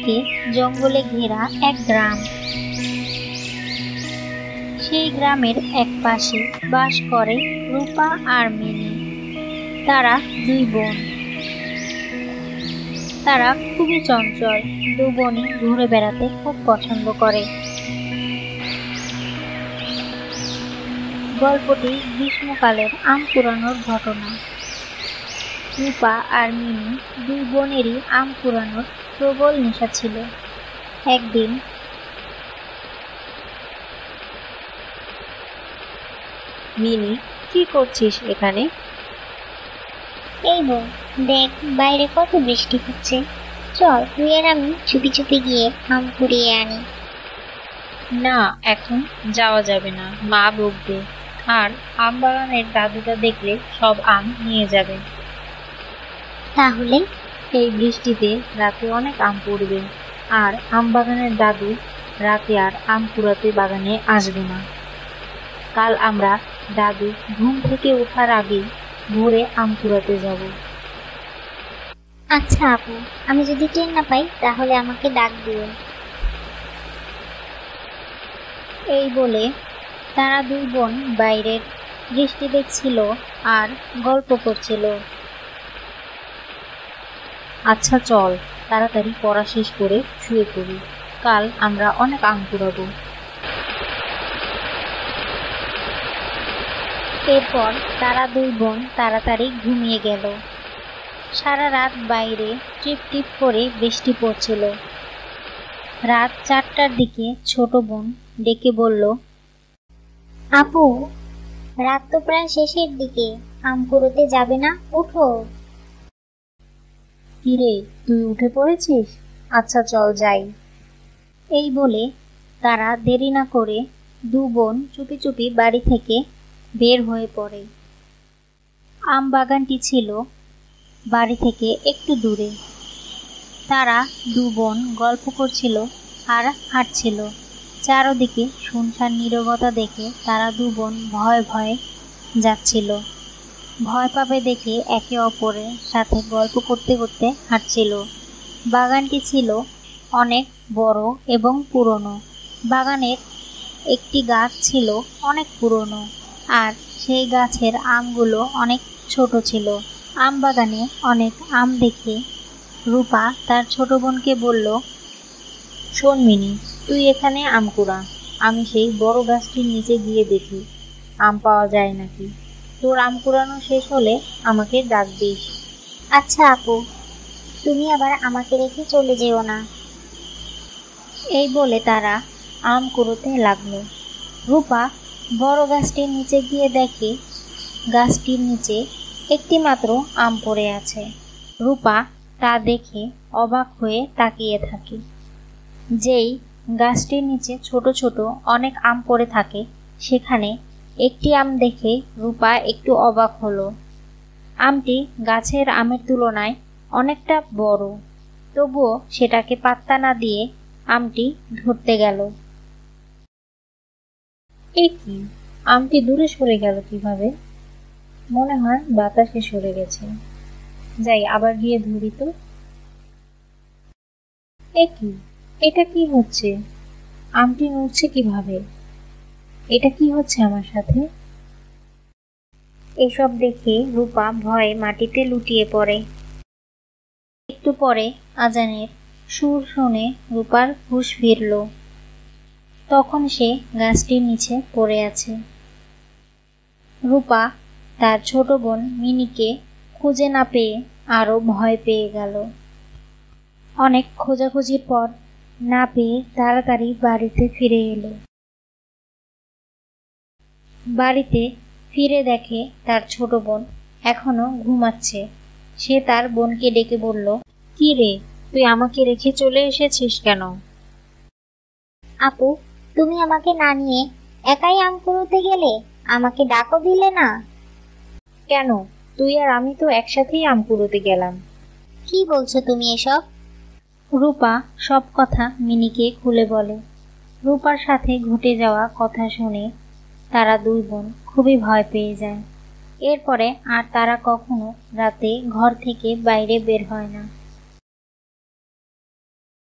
চারদিকে জঙ্গলে ঘেরা এক গ্রাম। সেই গ্রামের এক পাশে বাস করে রূপা আর মিনি। তারা দুই বোন। তারা খুবই চঞ্চল, দু বোনই ঘুরে বেড়াতে খুব পছন্দ করে। গল্পটি গ্রীষ্মকালের আম কুড়ানোর ঘটনা। রূপা আর মিনি দুই বোনেরই আম কুড়ানোর প্রবল নেশা ছিল। একদিন মিনি, কি করছিস এখানে? এই বোন, দেখ বাইরে কত বৃষ্টি হচ্ছে, চল তুই আর আমি চুপি চুপি গিয়ে আম কুড়িয়ে আনি। না, এখন যাওয়া যাবে না, মা বকবে, আর আম বাগানের দাদুটা দেখলে সব আম নিয়ে যাবে। তাহলে এই বৃষ্টিতে রাতে অনেক আম পড়বে, আর আম বাগানের দাদু রাতে আর আম কুড়াতে বাগানে আসবে না। কাল আমরা দাদু ঘুম থেকে ওঠার আগেই ভোরে আম কুড়াতে যাব। আচ্ছা আপু, আমি যদি টের না পাই তাহলে আমাকে ডাক দিও। এই বলে তারা দুই বোন বাইরের বৃষ্টি দেখছিল আর গল্প করছিল। আচ্ছা চল, তাড়াতাড়ি পড়া শেষ করে শুয়ে পড়ি, কাল আমরা অনেক আম কুড়াবো। এরপর তারা দুই বোন তাড়াতাড়ি ঘুমিয়ে গেল। সারা রাত বাইরে টিপ টিপ করে বৃষ্টি পড়ছিল। রাত 4টার দিকে ছোট বোন ডেকে বলল, আপু, রাত তো প্রায় শেষের দিকে, আম কুড়োতে যাবে না? উঠো। কিরে, তুই উঠে পড়েছিস? আচ্ছা চল যাই। এই বলে তারা দেরি না করে দু বোন চুপি চুপি বাড়ি থেকে বের হয়ে পড়ে। আম বাগানটি ছিল বাড়ি থেকে একটু দূরে। তারা দু বোন গল্প করছিল আর হাঁটছিল। চারদিকে শুনশান নীরবতা দেখে তারা দু বোন ভয়ে ভয়ে যাচ্ছিল। ভয় পাবে দেখে একে অপরের সাথে গল্প করতে করতে হাঁটছিল। বাগানটি ছিল অনেক বড় এবং পুরনো। বাগানের একটি গাছ ছিল অনেক পুরনো, আর সেই গাছের আমগুলো অনেক ছোট ছিল। আম বাগানে অনেক আম দেখে রূপা তার ছোট বোনকে বলল, শোন মিনি, তুই এখানে আম কুড়া, আমি সেই বড় গাছটির নিচে গিয়ে দেখি আম পাওয়া যায় নাকি। তোর আম কুড়ানো শেষ হলে আমাকে ডাক দিস। আচ্ছা আপু, তুমি আবার আমাকে রেখে চলে যেও না। এই বলে তারা আম কুড়োতে লাগলো। রূপা বড় গাছটির নিচে গিয়ে দেখে গাছটির নিচে একটি মাত্র আম পড়ে আছে। রূপা তা দেখে অবাক হয়ে তাকিয়ে থাকে। যেই গাছটির নিচে ছোট ছোট অনেক আম পড়ে থাকে, সেখানে একটি আম দেখে রূপা একটু অবাক হলো। আমটি গাছের আমের তুলনায় অনেকটা বড়, তবুও সেটাকে পাত্তা না দিয়ে আমটি ধরতে গেল। এ কি, আমটি দূরে সরে গেল কিভাবে? মনে হয় বাতাসে সরে গেছে। যাই আবার গিয়ে ধরি তো। এ কি, এটা কি হচ্ছে? আমটি নড়ছে কিভাবে? এটা কি হচ্ছে আমার সাথে? এসব দেখে রূপা ভয়ে মাটিতে লুটিয়ে পড়ে। একটু পরে আজানের সুর শুনে রূপার হুঁশ ফিরল। তখন সে গাছটির নিচে পড়ে আছে। রূপা তার ছোট বোন মিনিকে খুঁজে না পেয়ে আরো ভয় পেয়ে গেল। অনেক খোঁজাখুঁজির পর না পেয়ে তাড়াতাড়ি বাড়িতে ফিরে এলো। বাড়িতে ফিরে দেখে তার ছোট বোন এখনো ঘুমাচ্ছে। সে তার বোনকে ডেকে বলল, কি রে, তুই আমাকে রেখে চলে এসেছিস কেন? আপু, তুমি আমাকে না নিয়ে একাই আম কুড়োতে গেলে, আমাকে ডাকও দিলে না। কেন, তুই আর আমি তো একসাথেই আম কুড়োতে গেলাম। কি বলছো তুমি এসব? রূপা সব কথা মিনিকে খুলে বলে। রূপার সাথে ঘটে যাওয়া কথা শুনে তারা দুই বোন খুবই ভয় পেয়ে যায়। এরপরে আর তারা কখনো রাতে ঘর থেকে বাইরে বের হয় না।